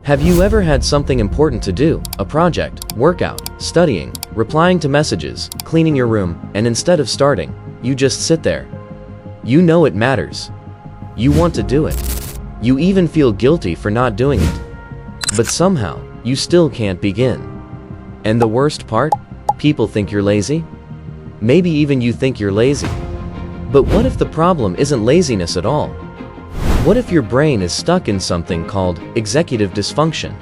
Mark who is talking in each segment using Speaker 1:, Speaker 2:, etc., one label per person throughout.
Speaker 1: Have you ever had something important to do, a project, workout, studying, replying to messages, cleaning your room, and instead of starting, you just sit there? You know it matters. You want to do it. You even feel guilty for not doing it. But somehow, you still can't begin. And the worst part? People think you're lazy? Maybe even you think you're lazy. But what if the problem isn't laziness at all? What if your brain is stuck in something called executive dysfunction?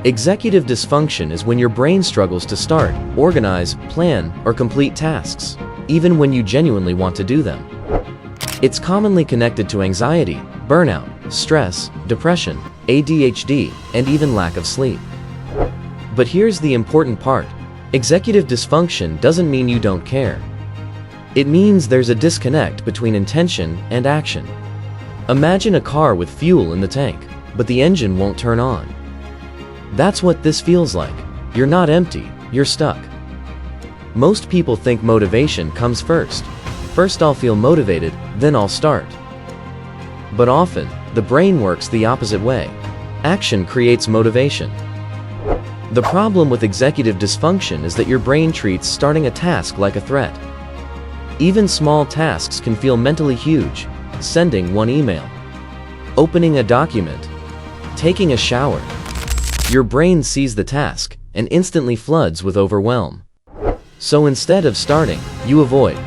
Speaker 1: Executive dysfunction is when your brain struggles to start, organize, plan, or complete tasks, even when you genuinely want to do them. It's commonly connected to anxiety, burnout, stress, depression, ADHD, and even lack of sleep. But here's the important part. Executive dysfunction doesn't mean you don't care. It means there's a disconnect between intention and action. Imagine a car with fuel in the tank, but the engine won't turn on. That's what this feels like. You're not empty, you're stuck. Most people think motivation comes first. First I'll feel motivated, then I'll start. But often, the brain works the opposite way. Action creates motivation. The problem with executive dysfunction is that your brain treats starting a task like a threat. Even small tasks can feel mentally huge. Sending one email, opening a document, taking a shower. Your brain sees the task and instantly floods with overwhelm. So instead of starting, you avoid.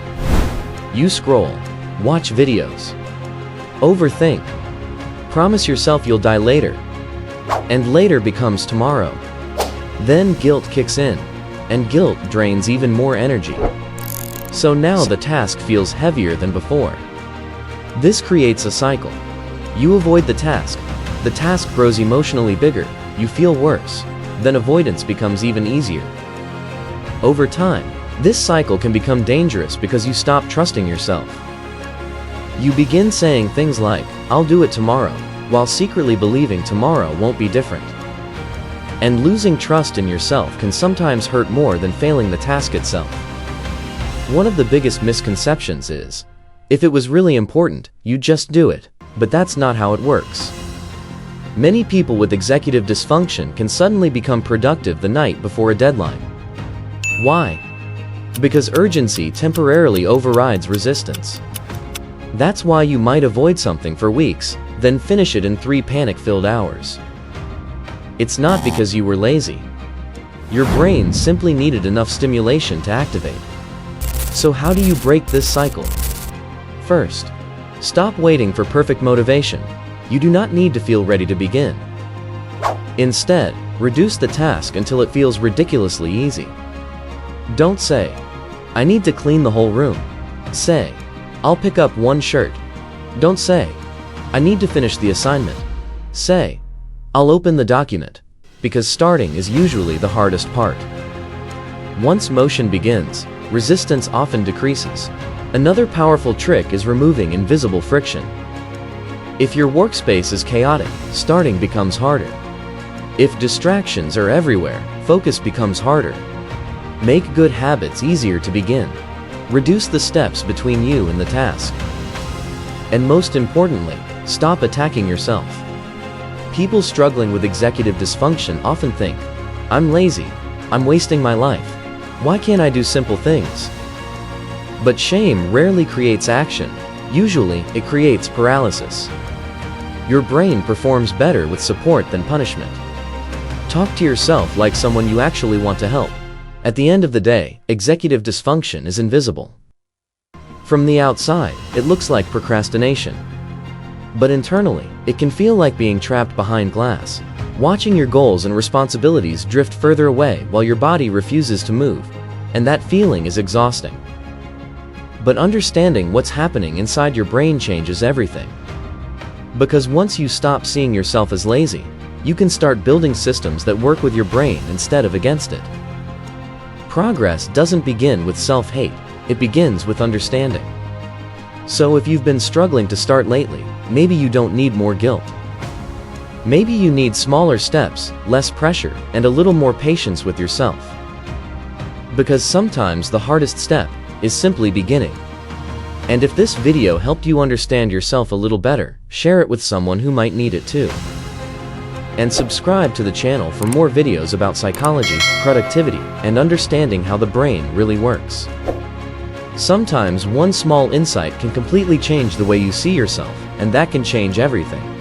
Speaker 1: You scroll, watch videos, overthink, promise yourself you'll die later, and later becomes tomorrow. Then guilt kicks in, and guilt drains even more energy. So now the task feels heavier than before. This creates a cycle. You avoid the task grows emotionally bigger, you feel worse, then avoidance becomes even easier. Over time, this cycle can become dangerous because you stop trusting yourself. You begin saying things like, "I'll do it tomorrow," while secretly believing tomorrow won't be different. And losing trust in yourself can sometimes hurt more than failing the task itself. One of the biggest misconceptions is, if it was really important, you'd just do it. But that's not how it works. Many people with executive dysfunction can suddenly become productive the night before a deadline. Why? Because urgency temporarily overrides resistance. That's why you might avoid something for weeks, then finish it in 3 panic-filled hours. It's not because you were lazy. Your brain simply needed enough stimulation to activate. So how do you break this cycle? First, stop waiting for perfect motivation. You do not need to feel ready to begin. Instead, reduce the task until it feels ridiculously easy. Don't say, "I need to clean the whole room." Say, "I'll pick up one shirt." Don't say, "I need to finish the assignment." Say, "I'll open the document," because starting is usually the hardest part. Once motion begins, resistance often decreases. Another powerful trick is removing invisible friction. If your workspace is chaotic, starting becomes harder. If distractions are everywhere, focus becomes harder. Make good habits easier to begin. Reduce the steps between you and the task. And most importantly, stop attacking yourself. People struggling with executive dysfunction often think, "I'm lazy, I'm wasting my life. Why can't I do simple things?" But shame rarely creates action. Usually, it creates paralysis. Your brain performs better with support than punishment. Talk to yourself like someone you actually want to help. At the end of the day, executive dysfunction is invisible. From the outside, it looks like procrastination. But internally, it can feel like being trapped behind glass, watching your goals and responsibilities drift further away while your body refuses to move, and that feeling is exhausting. But understanding what's happening inside your brain changes everything. Because once you stop seeing yourself as lazy, you can start building systems that work with your brain instead of against it. Progress doesn't begin with self-hate, it begins with understanding. So if you've been struggling to start lately, maybe you don't need more guilt. Maybe you need smaller steps, less pressure, and a little more patience with yourself. Because sometimes the hardest step is simply beginning. And if this video helped you understand yourself a little better, share it with someone who might need it too. And subscribe to the channel for more videos about psychology, productivity, and understanding how the brain really works. Sometimes one small insight can completely change the way you see yourself, and that can change everything.